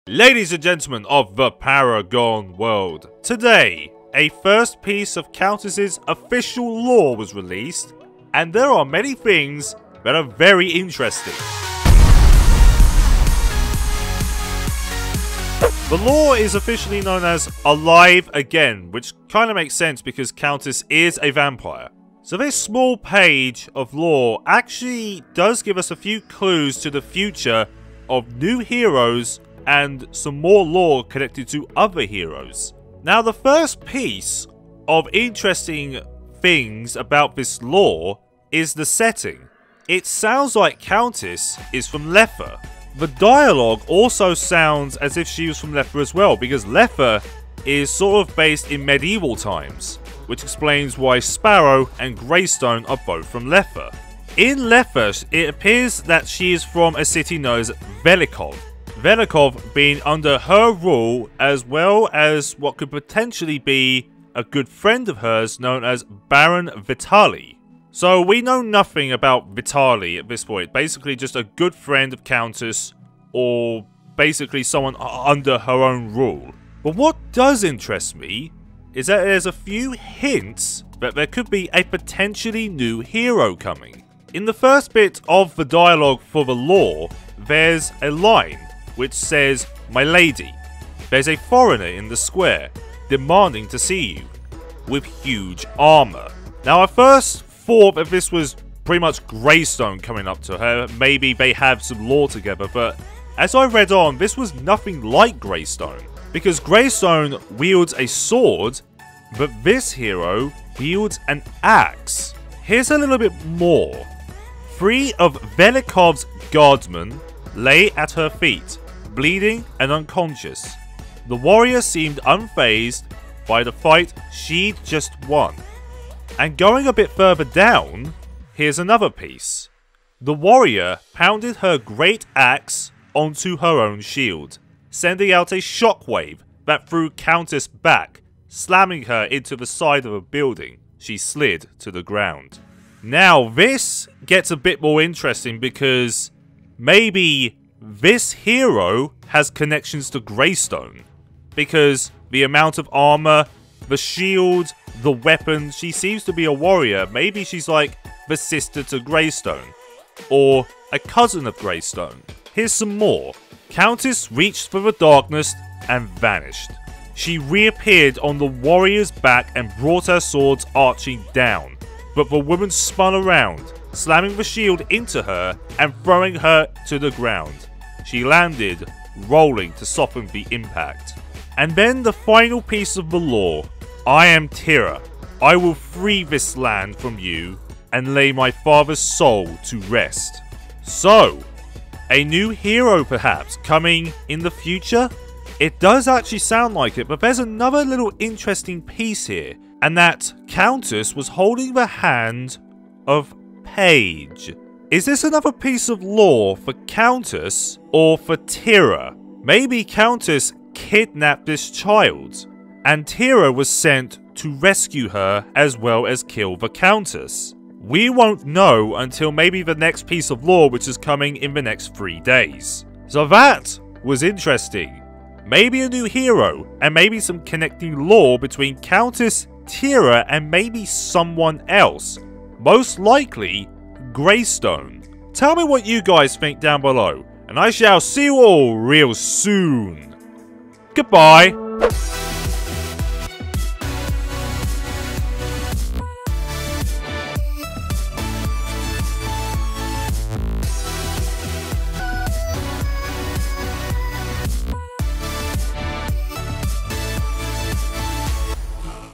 Ladies and gentlemen of the Paragon world, today, a first piece of Countess's official lore was released, and there are many things that are very interesting. The lore is officially known as Alive Again, which kind of makes sense because Countess is a vampire. So this small page of lore actually does give us a few clues to the future of new heroes and some more lore connected to other heroes. Now, the first piece of interesting things about this lore is the setting. It sounds like Countess is from Letha. The dialogue also sounds as if she was from Letha as well, because Letha is sort of based in medieval times, which explains why Sparrow and Greystone are both from Letha. In Letha, it appears that she is from a city known as Velikov. Velikov being under her rule, as well as what could potentially be a good friend of hers known as Baron Vitali. So we know nothing about Vitali at this point, basically just a good friend of Countess, or basically someone under her own rule. But what does interest me is that there's a few hints that there could be a potentially new hero coming. In the first bit of the dialogue for the lore, there's a line which says, "My lady, there's a foreigner in the square, demanding to see you, with huge armor." Now, I first thought that this was pretty much Greystone coming up to her, maybe they have some lore together, but as I read on, this was nothing like Greystone, because Greystone wields a sword, but this hero wields an axe. Here's a little bit more. 3 of Velikov's guardsmen lay at her feet, bleeding and unconscious. The warrior seemed unfazed by the fight she'd just won. And going a bit further down, here's another piece. The warrior pounded her great axe onto her own shield, sending out a shockwave that threw Countess back, slamming her into the side of a building. She slid to the ground. Now this gets a bit more interesting because maybe this hero has connections to Greystone, because the amount of armor, the shield, the weapon, she seems to be a warrior. Maybe she's like the sister to Greystone, or a cousin of Greystone. Here's some more. Countess reached for the darkness and vanished. She reappeared on the warrior's back and brought her swords arching down, but the woman spun around, slamming the shield into her and throwing her to the ground. She landed, rolling to soften the impact. And then the final piece of the lore. I am Terra. I will free this land from you and lay my father's soul to rest. So, a new hero perhaps coming in the future? It does actually sound like it, but there's another little interesting piece here, and that Countess was holding the hand of Paige. Is this another piece of lore for Countess or for Terra? Maybe Countess kidnapped this child, and Terra was sent to rescue her as well as kill the Countess. We won't know until maybe the next piece of lore, which is coming in the next 3 days. So that was interesting. Maybe a new hero, and maybe some connecting lore between Countess, Terra, and maybe someone else. Most likely, Greystone. Tell me what you guys think down below, and I shall see you all real soon. Goodbye.